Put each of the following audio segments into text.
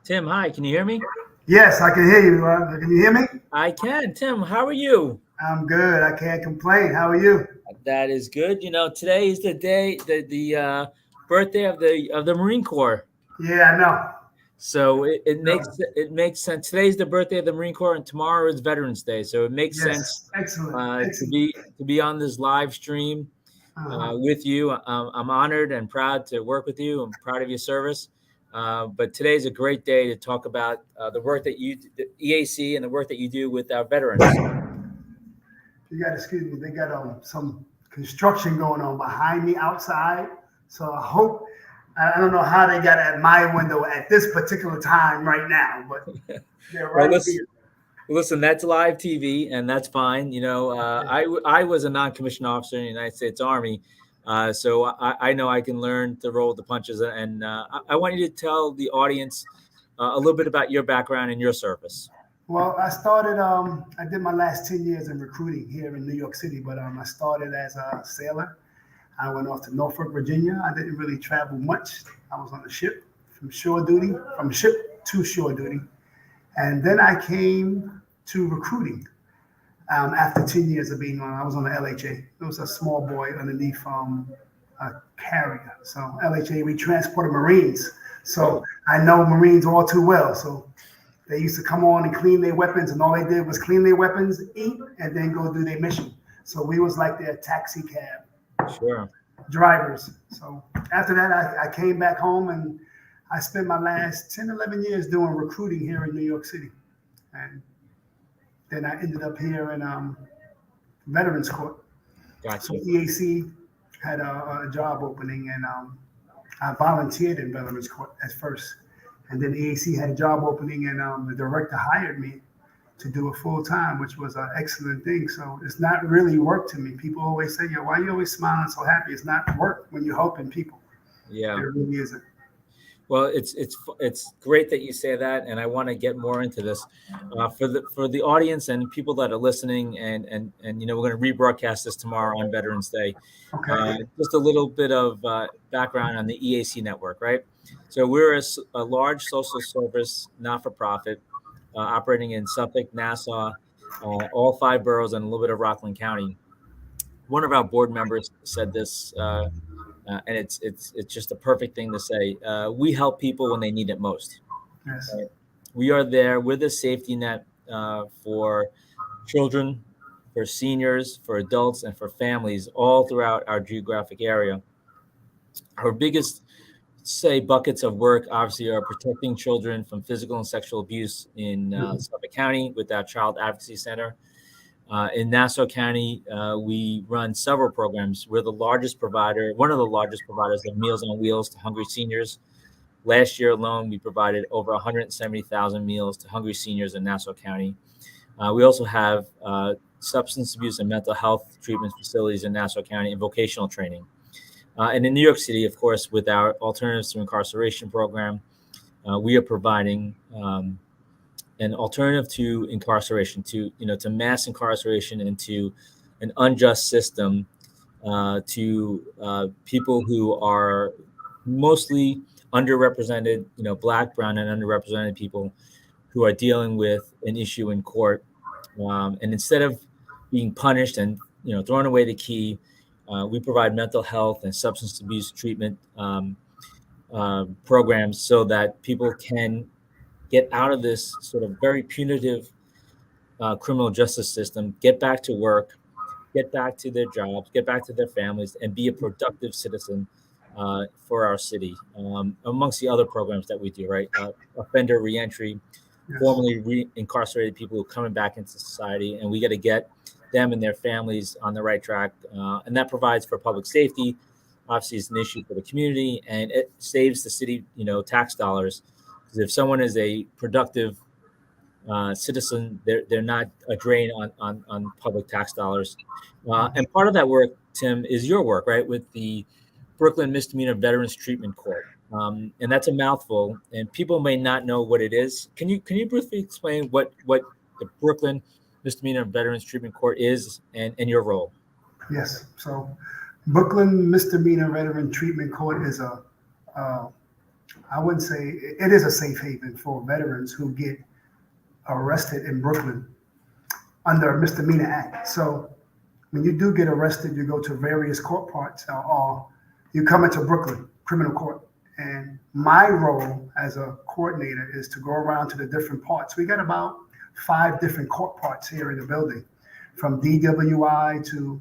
Tim, hi. Can you hear me? Yes, I can hear you. Can you hear me? I can. Tim, how are you? I'm good. I can't complain. How are you? That is good. Today is the day, the birthday of the Marine Corps. Yeah, I know. So it makes No. it makes sense. Today's the birthday of the Marine Corps, and tomorrow is Veterans Day. So it makes sense Yes, excellent, to excellent. be on this live stream Uh-huh. with you. I'm honored and proud to work with you. I'm proud of your service. But today's a great day to talk about the work that the EAC, and the work that you do with our veterans. You got to excuse me. They got some construction going on behind me outside. So I hope. I don't know how they got at my window at this particular time right now, but they're Well, right listen, here. listen, that's live TV, and that's fine. Okay. I was a non-commissioned officer in the United States Army, so I know I can learn to roll with the punches. And I want you to tell the audience a little bit about your background and your service. Well, I started. I did my last 10 years in recruiting here in New York City, but I started as a sailor. I went off to Norfolk, Virginia. I didn't really travel much. I was on the ship from shore duty, from ship to shore duty. And then I came to recruiting after 10 years of being on. I was on the LHA. It was a small boy underneath a carrier. So LHA, we transported Marines. So Oh, I know Marines all too well. So they used to come on and clean their weapons, and all they did was clean their weapons, eat, and then go do their mission. So we was like their taxi cab sure. drivers. So after that, I came back home and I spent my last 10, 11 years doing recruiting here in New York City. And then I ended up here in Veterans Court. So Gotcha. EAC had a job opening, and I volunteered in Veterans Court at first. And then EAC had a job opening, and the director hired me to do it full time, which was an excellent thing. So it's not really work to me. People always say, "Yeah, why are you always smiling so happy?" It's not work when you're helping people. It Yeah. really isn't. Well, it's great that you say that, and I want to get more into this for the audience and people that are listening, and we're going to rebroadcast this tomorrow on Veterans Day. Okay. Just a little bit of background on the EAC network, right? So we're a large social service not for profit operating in Suffolk, Nassau, all five boroughs, and a little bit of Rockland County. One of our board members said this. And it's just a perfect thing to say. We help people when they need it most. Yes. Right? We are there with a safety net for children, for seniors, for adults, and for families all throughout our geographic area. Our biggest, say, buckets of work obviously are protecting children from physical and sexual abuse in Mhm. Suffolk County with our Child Advocacy Center. In Nassau County, we run several programs. We're the largest provider, one of the largest providers of Meals on Wheels to hungry seniors. Last year alone, we provided over 170,000 meals to hungry seniors in Nassau County. We also have substance abuse and mental health treatment facilities in Nassau County and vocational training. And in New York City, of course, with our Alternatives to Incarceration program, we are providing an alternative to incarceration, to mass incarceration and to an unjust system, to people who are mostly underrepresented, Black, brown, and underrepresented people who are dealing with an issue in court, and instead of being punished and throwing away the key, we provide mental health and substance abuse treatment programs so that people can get out of this sort of very punitive criminal justice system, get back to work, get back to their jobs, get back to their families, and be a productive citizen for our city. Amongst the other programs that we do, right? Offender reentry, Yes. formerly incarcerated people who are coming back into society, and we got to get them and their families on the right track. And that provides for public safety. Obviously, it's an issue for the community, and it saves the city, tax dollars. Because if someone is a productive citizen, they're not a drain on public tax dollars. And part of that work, Tim, is your work, right, with the Brooklyn Misdemeanor Veterans Treatment Court. And that's a mouthful, and people may not know what it is. Can you briefly explain what the Brooklyn Misdemeanor Veterans Treatment Court is and your role? Yes. So Brooklyn Misdemeanor Veteran Treatment Court is a I wouldn't say it is a safe haven for veterans who get arrested in Brooklyn under a misdemeanor act. So when you do get arrested, you go to various court parts, or you come into Brooklyn criminal court. And my role as a coordinator is to go around to the different parts. We got about 5 different court parts here in the building, from DWI to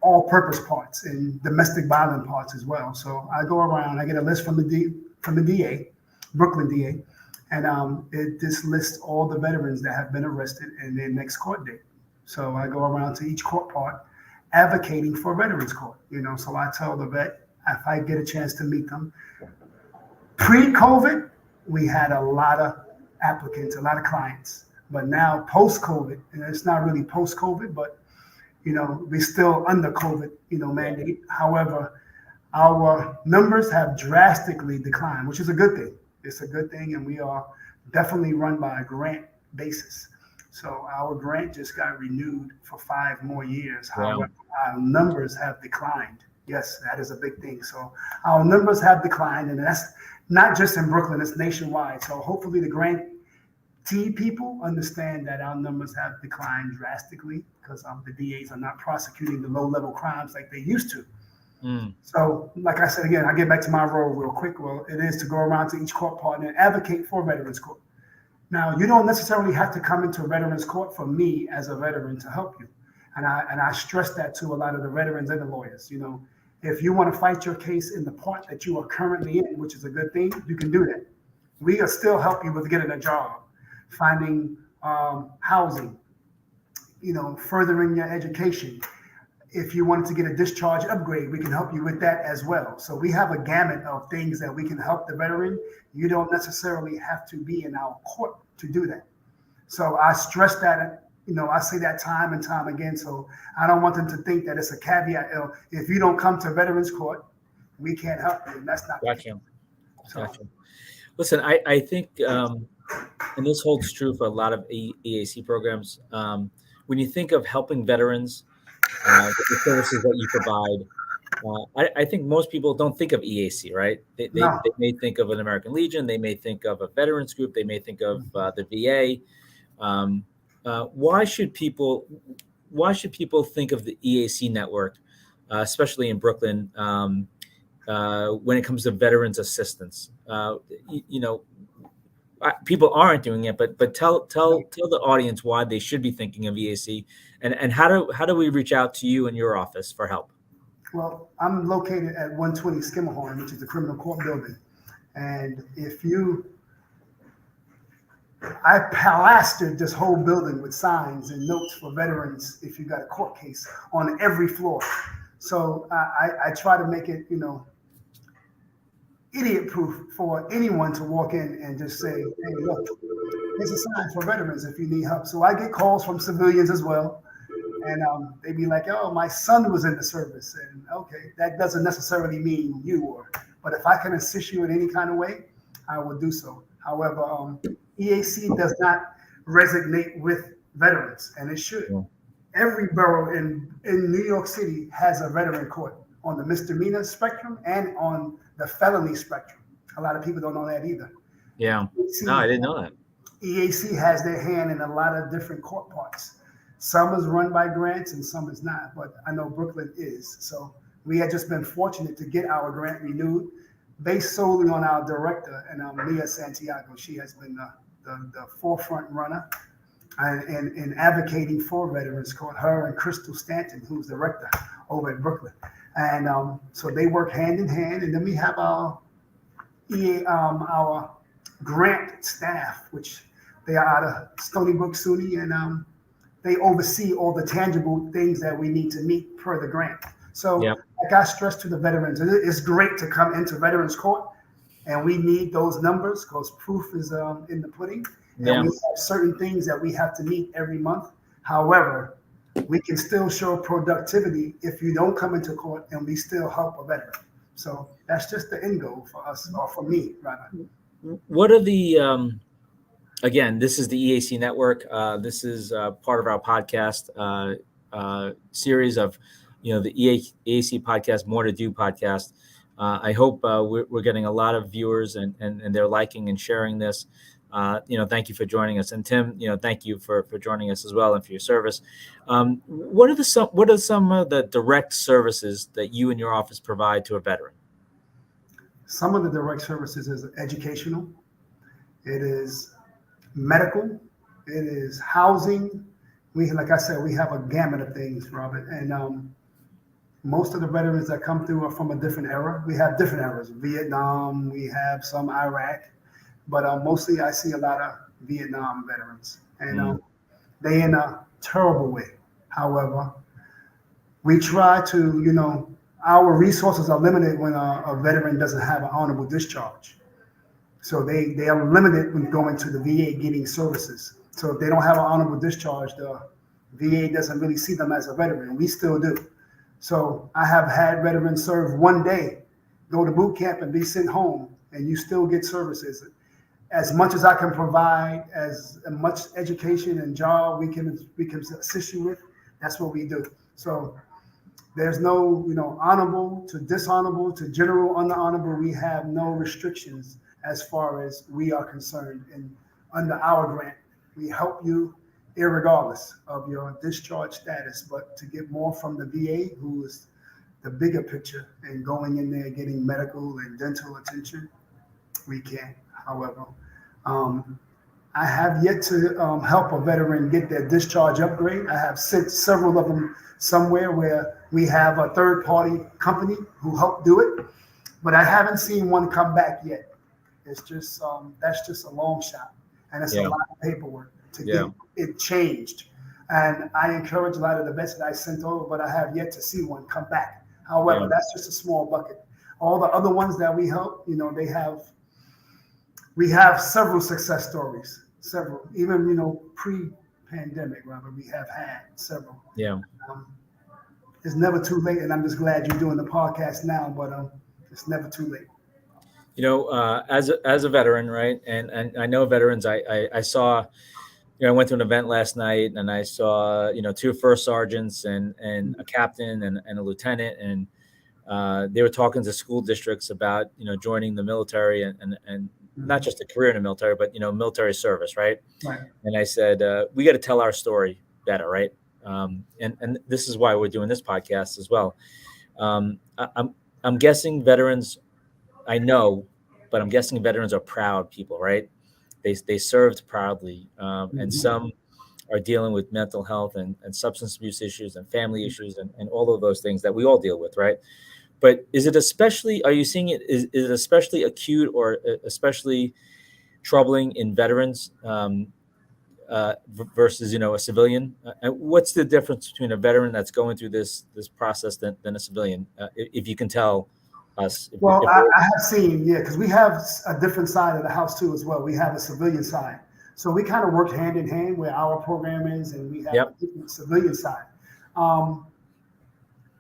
all-purpose parts and domestic violence parts as well. So I go around. I get a list from the DA, Brooklyn DA, and it just lists all the veterans that have been arrested and their next court date. So I go around to each court part, advocating for veterans court. So I tell the vet if I get a chance to meet them. Pre-COVID, we had a lot of applicants, a lot of clients, but now post-COVID, and it's not really post-COVID, but we're still under COVID, mandate. However, our numbers have drastically declined, which is a good thing. It's a good thing, and we are definitely run by a grant basis. So our grant just got renewed for 5 more years. Wow. However, our numbers have declined. Yes, that is a big thing. So our numbers have declined, and that's not just in Brooklyn, it's nationwide. So hopefully the grantee people understand that our numbers have declined drastically because the DAs are not prosecuting the low-level crimes like they used to. So, like I said, again, I get back to my role real quick. Well, it is to go around to each court partner and advocate for veterans court. Now, you don't necessarily have to come into a veterans court for me as a veteran to help you. And I stress that to a lot of the veterans and the lawyers. If you want to fight your case in the part that you are currently in, which is a good thing, you can do that. We will still help you with getting a job, finding housing, furthering your education. If you wanted to get a discharge upgrade, we can help you with that as well. So we have a gamut of things that we can help the veteran. You don't necessarily have to be in our court to do that. So I stress that, I say that time and time again. So I don't want them to think that it's a caveat. If you don't come to veterans court, we can't help you. And that's not Gotcha. Gotcha. Listen, I think, and this holds true for a lot of EAC programs. When you think of helping veterans, the services that you provide, I think most people don't think of EAC, right? They may think of an American Legion. They may think of a veterans group. They may think of the VA. Why should people think of the EAC network, especially in Brooklyn, when it comes to veterans assistance? People aren't doing it, but tell the audience why they should be thinking of EAC, and how do we reach out to you and your office for help? Well, I'm located at 120 Skimmerhorn, which is the criminal court building, and I plastered this whole building with signs and notes for veterans if you got a court case on every floor. So I try to make it, idiot proof for anyone to walk in and just say, hey, look, there's a sign for veterans if you need help. So I get calls from civilians as well. And they be like, oh, my son was in the service. And okay, that doesn't necessarily mean you were. But if I can assist you in any kind of way, I will do so. However, EAC does not resonate with veterans, and it should. Yeah. Every borough in New York City has a veteran court on the misdemeanor spectrum and on the felony spectrum. A lot of people don't know that either. Yeah, no, I didn't know that. EAC has their hand in a lot of different court parts. Some is run by grants and some is not, but I know Brooklyn is. So we had just been fortunate to get our grant renewed based solely on our director, and Leah Santiago. She has been the forefront runner in advocating for veterans court, her and Crystal Stanton, who's the director over at Brooklyn. And so they work hand in hand. And then we have our grant staff, which they are out of Stony Brook, SUNY, and they oversee all the tangible things that we need to meet per the grant. So like I stress to the veterans, it's great to come into veterans court, and we need those numbers because proof is in the pudding. And we have certain things that we have to meet every month. However, we can still show productivity if you don't come into court and we still help a veteran. So that's just the end goal for us, or for me, rather. What are the, again, this is the EAC network. This is part of our podcast series of, the EAC podcast, More to Do podcast. I hope we're getting a lot of viewers and they're liking and sharing this. Thank you for joining us, and Tim, thank you for joining us as well and for your service. What are some of the direct services that you and your office provide to a veteran? Some of the direct services is educational. It is medical. It is housing. Like I said, we have a gamut of things, Robert. And most of the veterans that come through are from a different era. We have different eras: Vietnam, we have some Iraq, but mostly I see a lot of Vietnam veterans, and they in a terrible way. However, we try to, our resources are limited when a veteran doesn't have an honorable discharge. So they are limited when going to the VA getting services. So if they don't have an honorable discharge, the VA doesn't really see them as a veteran. We still do. So I have had veterans serve one day, go to boot camp and be sent home, and you still get services. As much as I can provide, as much education and job we can assist you with, that's what we do. So there's no, honorable to dishonorable to general underhonorable. We have no restrictions as far as we are concerned. And under our grant, we help you irregardless of your discharge status, but to get more from the VA, who is the bigger picture, and going in there getting medical and dental attention, we can. However, I have yet to help a veteran get their discharge upgrade. I have sent several of them somewhere where we have a third-party company who helped do it, but I haven't seen one come back yet. It's just that's just a long shot, and it's a lot of paperwork to get it changed. And I encourage a lot of the vets that I sent over, but I have yet to see one come back. However, that's just a small bucket. All the other ones that we help, we have several success stories, several, even, pre-pandemic, Robert, we have had several. Yeah. It's never too late, and I'm just glad you're doing the podcast now, but it's never too late. As a veteran, right, and I know veterans. I saw, I went to an event last night, and I saw, two first sergeants and a captain and a lieutenant, and they were talking to school districts about, joining the military and not just a career in the military, but, military service, right? Right. And I said, we got to tell our story better, right? And this is why we're doing this podcast as well. I'm guessing veterans. I know, but I'm guessing veterans are proud people, right? They served proudly, and some are dealing with mental health and substance abuse issues and family issues and all of those things that we all deal with, right? But are you seeing it, is it especially acute or especially troubling in veterans versus, a civilian? And what's the difference between a veteran that's going through this process than a civilian, if you can tell us? Well, I have seen, because we have a different side of the house too as well. We have a civilian side. So we kind of work hand in hand where our program is, and we have a different civilian side.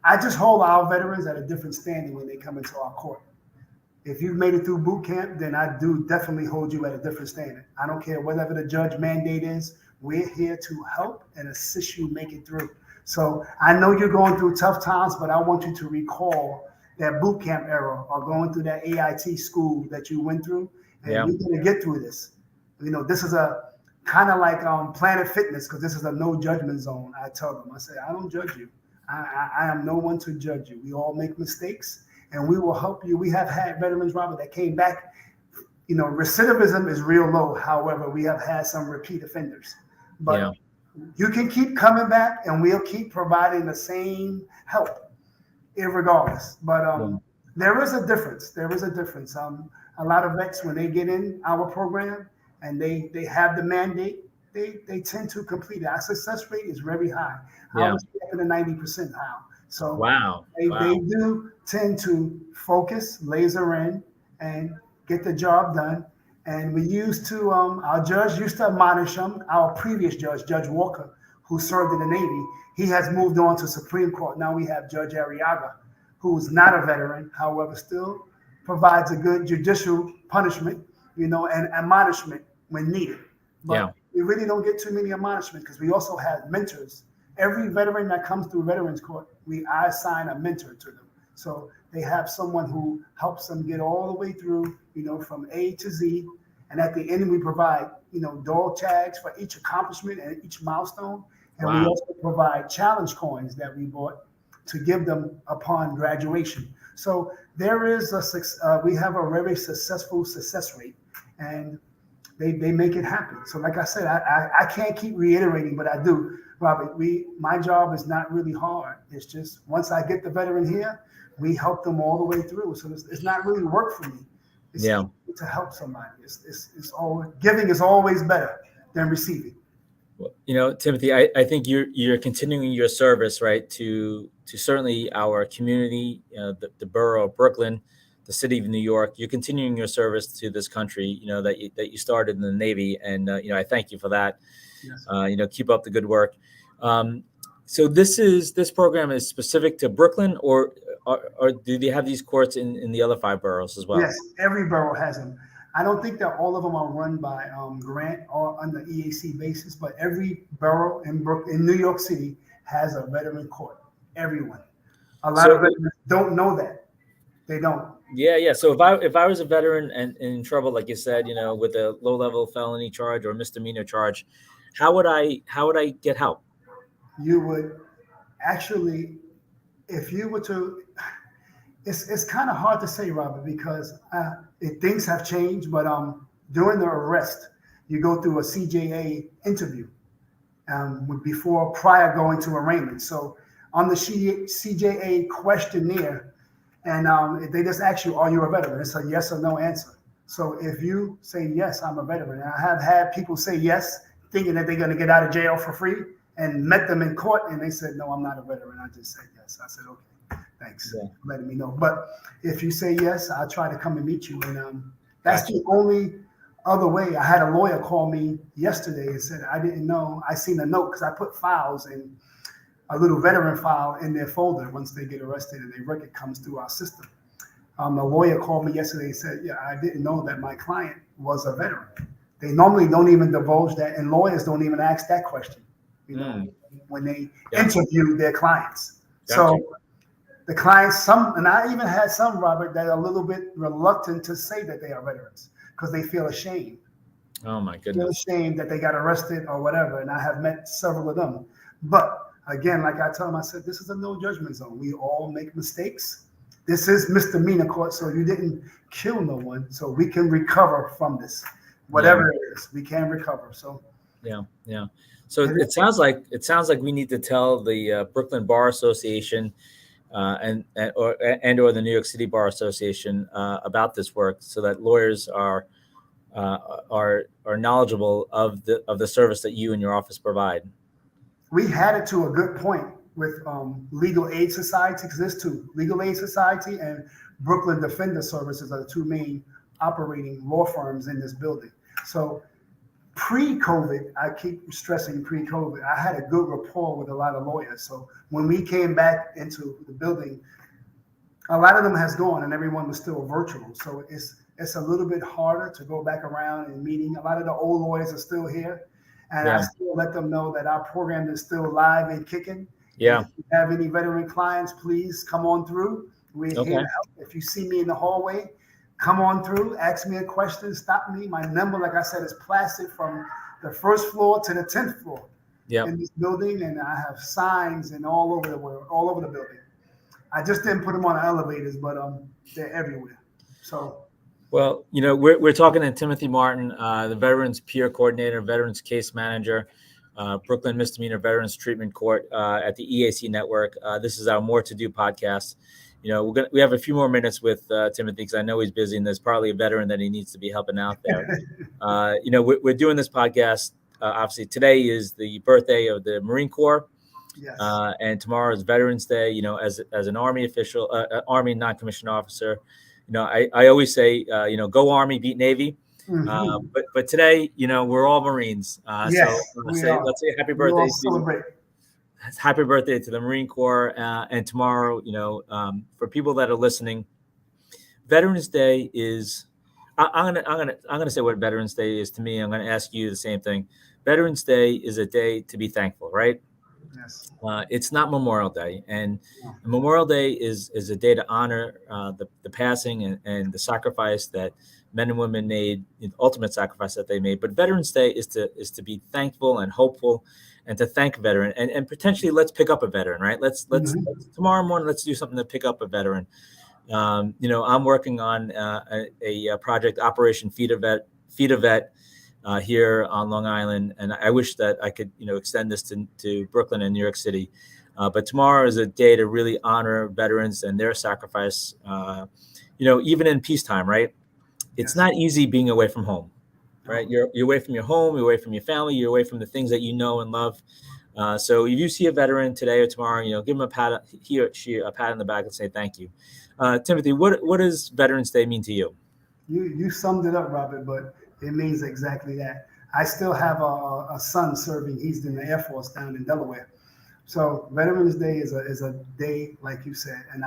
I just hold our veterans at a different standing when they come into our court. If you've made it through boot camp, then I do definitely hold you at a different standing. I don't care whatever the judge mandate is. We're here to help and assist you make it through. So I know you're going through tough times, but I want you to recall that boot camp era or going through that AIT school that you went through, and we're going to get through this. This is a kind of like Planet Fitness, because this is a no judgment zone. I tell them, I say, I don't judge you. I am no one to judge you. We all make mistakes, and we will help you. We have had veterans, Robert, that came back. Recidivism is real low. However, we have had some repeat offenders. But you can keep coming back, and we'll keep providing the same help, irregardless. But there is a difference. There is a difference. A lot of vets, when they get in our program and they have the mandate, they tend to complete it. Our success rate is very high. I would say up in the 90% now. So they do tend to focus, laser in, and get the job done. And we used to, our judge used to admonish them. Our previous judge, Judge Walker, who served in the Navy, he has moved on to Supreme Court. Now we have Judge Arriaga, who is not a veteran, however, still provides a good judicial punishment, and admonishment when needed. But we really don't get too many admonishments, because we also have mentors. Every veteran that comes through Veterans Court, I assign a mentor to them. So they have someone who helps them get all the way through, from A to Z. And at the end, we provide, dog tags for each accomplishment and each milestone. And we Wow. also provide challenge coins that we bought to give them upon graduation. So there is we have a very successful success rate, and they make it happen. So like I said, I can't keep reiterating, but I do, Robert. My job is not really hard. It's just once I get the veteran here, we help them all the way through. So it's not really work for me. It's Yeah. to help somebody. It's all giving is always better than receiving. Well, Timothy, I think you're continuing your service, right, to certainly our community, the borough of Brooklyn, the city of New York. You're continuing your service to this country, that you started in the Navy, and I thank you for that. Yes. Keep up the good work. So this program is specific to Brooklyn, or do they have these courts in the other 5 boroughs as well? Yes, every borough has them. I don't think that all of them are run by grant or on the EAC basis, but every borough in New York City has a veteran court. Everyone. A lot of veterans don't know that. They don't. Yeah. So if I was a veteran and in trouble, like you said, with a low level felony charge or misdemeanor charge, how would I get help? You would actually, if you were to, it's kind of hard to say, Robert, because things have changed. But during the arrest, you go through a CJA interview prior going to arraignment. So on the CJA questionnaire, and they just ask you, "Are you a veteran?" It's a yes or no answer. So if you say yes, I'm a veteran, and I have had people say yes, thinking that they're going to get out of jail for free, and met them in court, and they said, "No, I'm not a veteran." I just said yes. I said, "Okay, thanks for letting me know." But if you say yes, I'll try to come and meet you. And that's the only other way. I had a lawyer call me yesterday and said, "I didn't know." I seen a note because I put files in a little veteran file in their folder once they get arrested and their record comes through our system. A lawyer called me yesterday and said, "Yeah, I didn't know that my client was a veteran." They normally don't even divulge that, and lawyers don't even ask that question, when they interview their clients. So the clients, and I even had some, Robert, that are a little bit reluctant to say that they are veterans because they feel ashamed. Oh my goodness. Feel ashamed that they got arrested or whatever. And I have met several of them. But again, like I tell them, I said, this is a no judgment zone. We all make mistakes. This is misdemeanor court, so you didn't kill no one. So we can recover from this. Whatever it is, we can recover. So yeah. So it sounds like we need to tell the Brooklyn Bar Association and or the New York City Bar Association about this work, so that lawyers are knowledgeable of the service that you and your office provide. We had it to a good point with Legal Aid Society, because there's 2, Legal Aid Society and Brooklyn Defender Services are the 2 main operating law firms in this building. So pre-COVID, I keep stressing pre-COVID, I had a good rapport with a lot of lawyers. So when we came back into the building, a lot of them has gone and everyone was still virtual. So it's a little bit harder to go back around and meeting. A lot of the old lawyers are still here. And I still let them know that our program is still live and kicking. Yeah. If you have any veteran clients, please come on through. We're here to help. If you see me in the hallway, come on through, ask me a question, stop me. My number, like I said, is plastered from the 1st floor to the 10th floor in this building. And I have signs and all over the world, all over the building. I just didn't put them on the elevators, but they're everywhere. So. Well, we're talking to Timothy Martin, the Veterans Peer Coordinator, Veterans Case Manager, Brooklyn Misdemeanor Veterans Treatment Court at the EAC Network. This is our More to Do podcast. We have a few more minutes with Timothy, because I know he's busy and there's probably a veteran that he needs to be helping out there. We're doing this podcast. Obviously, today is the birthday of the Marine Corps. Yes. And tomorrow is Veterans Day. As an Army official, Army non-commissioned officer, I always say, go Army, beat Navy. Mm-hmm. But today, we're all Marines. Yes, so let's say happy birthday. Happy birthday to the Marine Corps. And tomorrow, for people that are listening, Veterans Day is. I'm gonna say what Veterans Day is to me. I'm gonna ask you the same thing. Veterans Day is a day to be thankful, right? Yes. It's not Memorial Day, and No. Memorial Day is a day to honor the passing and the sacrifice that men and women made, the ultimate sacrifice that they made. But Veterans Day is to be thankful and hopeful, and to thank a veteran, and potentially let's pick up a veteran, right? Let's Mhm. tomorrow morning let's do something to pick up a veteran. I'm working on a project, Operation Feed a Vet, here on Long Island, and I wish that I could, extend this to Brooklyn and New York City. But tomorrow is a day to really honor veterans and their sacrifice. Even in peacetime, right? It's Yes. not easy being away from home, right? No. You're away from your home, you're away from your family, you're away from the things that you know and love. So if you see a veteran today or tomorrow, give him he or she a pat on the back and say thank you. Timothy, what does Veterans Day mean to you? You summed it up, Robert, but it means exactly that. I still have a son serving. He's in the Air Force down in Delaware. So Veterans Day is a day, like you said. And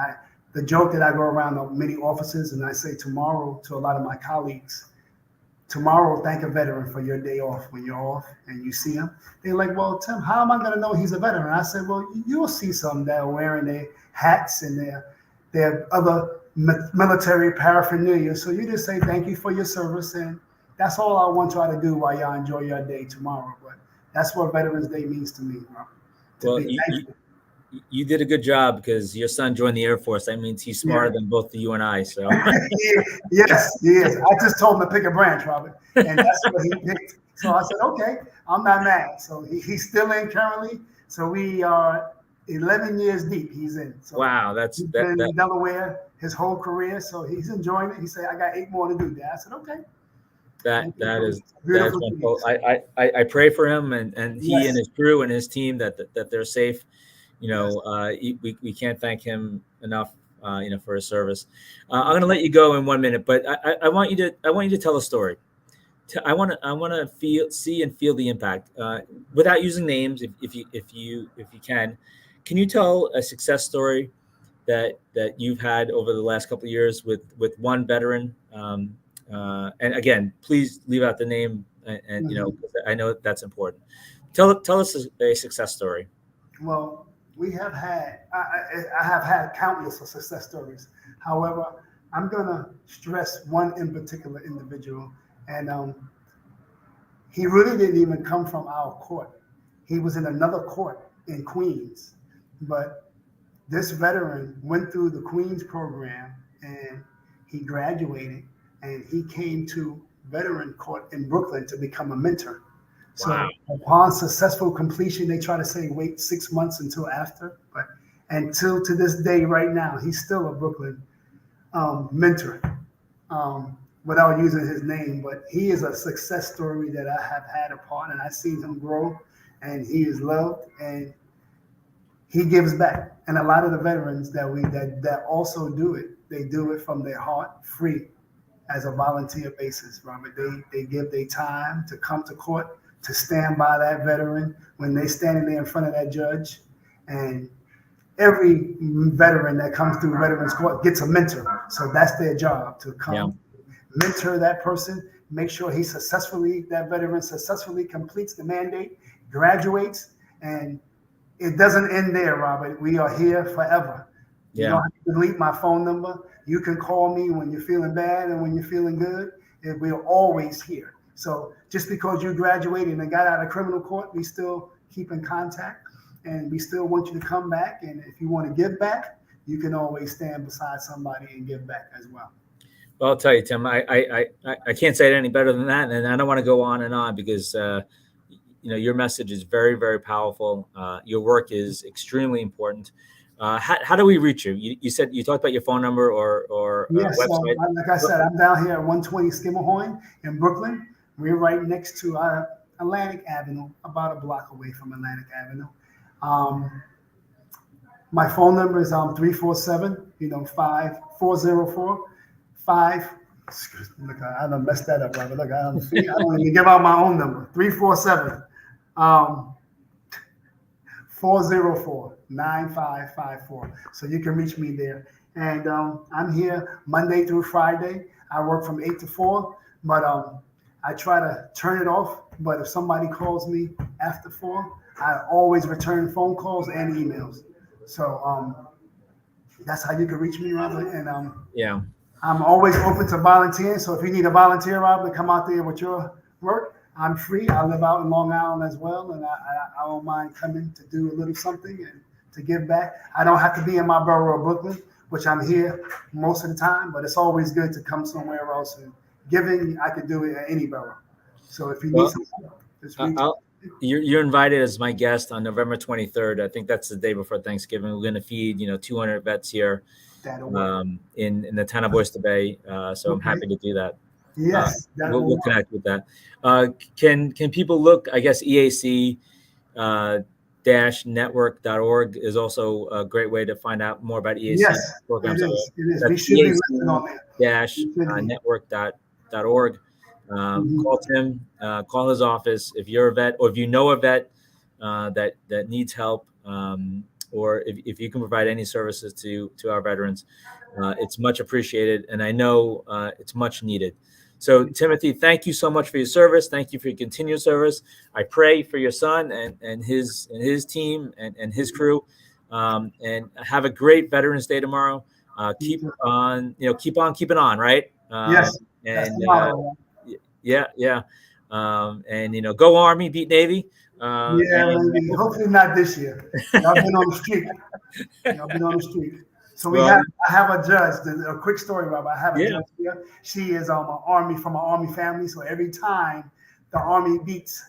the joke that I go around to many offices and I say tomorrow to a lot of my colleagues, tomorrow thank a veteran for your day off when you're off and you see him. They're like, well, Tim, how am I going to know he's a veteran? I said, well, you'll see some that are wearing their hats and their other military paraphernalia. So you just say thank you for your service, and that's all I want y'all to do while y'all enjoy your day tomorrow. But that's what Veterans Day means to me, bro, to Well, be thankful. you did a good job because your son joined the Air Force. That means he's Yeah. smarter than both you and I. So Yes, he is. I just told him to pick a branch, Robert, and that's what he picked. So I said, okay, I'm not mad. So he's still in currently. So we are 11 years deep. He's in. So wow, that's he's that been that in Delaware his whole career. So he's enjoying it. He said, I got 8 more to do, Dad. I said, okay. that Thank you that for is that is beautiful wonderful. things. I pray for him and he and Yes, his crew and his team that they're safe. yes. We can't thank him enough. For his service. I'm going to let you go in 1 minute, but I want you to tell a story. I want to see and feel the impact without using names. If you can you tell a success story that you've had over the last couple of years with one veteran? And again, please leave out the name, and 'cause I know that's important. Tell us a success story. Well, I have had countless of success stories. However, I'm gonna stress one in particular individual, and he really didn't even come from our court. He was in another court in Queens, but this veteran went through the Queens program and he graduated and he came to veteran court in Brooklyn to become a mentor. Wow. So upon successful completion, they try to say wait 6 months until after, but until to this day, right now, he's still a Brooklyn mentor, without using his name. But he is a success story that I have had a part, and I've seen him grow, and he is loved, and he gives back. And a lot of the veterans that also do it, they do it from their heart, free, as a volunteer basis, Robert. They give their time to come to court, to stand by that veteran when they standing there in front of that judge. And every veteran that comes through Veterans Court gets a mentor. So that's their job, to Yeah. come mentor that person, make sure that veteran successfully completes the mandate, graduates, and it doesn't end there, Robert. We are here forever. You Yeah. don't have to delete my phone number. You can call me when you're feeling bad and when you're feeling good. And we're always here. So just because you graduated and got out of criminal court, we still keep in contact, and we still want you to come back. And if you want to give back, you can always stand beside somebody and give back as well. Well, I'll tell you, Tim, I can't say it any better than that. And I don't want to go on and on because, your message is very, very powerful. Your work is extremely important. How do we reach you? You said you talked about your phone number or Yes, website. like I said, I'm down here at 120 Skimmerhorn in Brooklyn. We're right next to Atlantic Avenue, about a block away from Atlantic Avenue. Um, my phone number is 347, 5404 5. Look, I done messed that up, brother. Look, I don't even give out my own number. 347 404-9554. So you can reach me there. And I'm here Monday through Friday. I work from 8 to 4, but I try to turn it off, but if somebody calls me after 4, I always return phone calls and emails. So that's how you can reach me, Robert. And Yeah. I'm always open to volunteering. So if you need a volunteer, Robert, to come out there with your work, I'm free. I live out in Long Island as well, and I don't mind coming to do a little something and to give back. I don't have to be in my borough of Brooklyn, which I'm here most of the time, but it's always good to come somewhere else. And giving, I could do it at any borough. So if you need Well, something, just I- reach. I'll, you're invited as my guest on November 23rd. I think that's the day before Thanksgiving. We're going to feed 200 vets here That'll work. in the town of Oyster Bay. So I'm Okay. happy to do that. Yes, that will We'll work. connect with that. Can people look? I guess EAC network.org is also a great way to find out more about EAC Yes, it programs. is. It is. We That's should be listed on there. We should be. network.org. Mhm. Call Tim, call his office if you're a vet or if you know a vet that needs help, or if you can provide any services to our veterans, it's much appreciated, and I know it's much needed. So, Timothy, thank you so much for your service. Thank you for your continued service. I pray for your son and his team and his crew. And have a great Veterans Day tomorrow. Keep on, keep on keeping on, right? Yes, that's And the motto. yeah, yeah. And go Army, beat Navy. Yeah, And maybe. Hopefully not this year. Y'all been on the streak. Y'all been on the streak. So we well, have. I have a judge. A quick story, Robert. I have a yeah, judge here. She is an army from an army family. So every time the army beats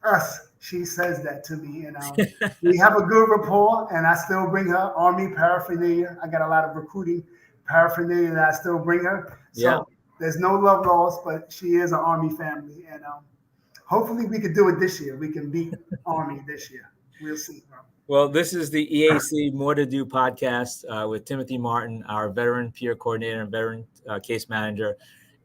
us, she says that to me. And we have a good rapport. And I still bring her army paraphernalia. I got a lot of recruiting paraphernalia that I still bring her. yeah. So there's no love lost, but she is an army family. And hopefully we could do it this year. We can beat Army this year. We'll see. Well, this is the EAC More to Do podcast with Timothy Martin, our veteran peer coordinator and veteran case manager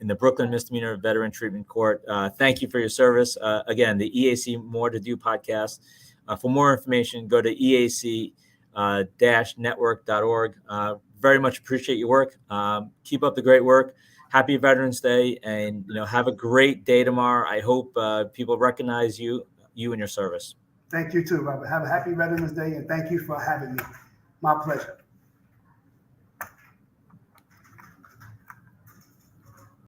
in the Brooklyn Misdemeanor Veteran Treatment Court. Thank you for your service. Again, the EAC More to Do podcast. For more information, go to EAC-network.org. Very much appreciate your work. Keep up the great work. Happy Veterans Day, and have a great day tomorrow. I hope people recognize you and your service. Thank you too, Robert. Have a happy Veterans Day, and thank you for having me. My pleasure.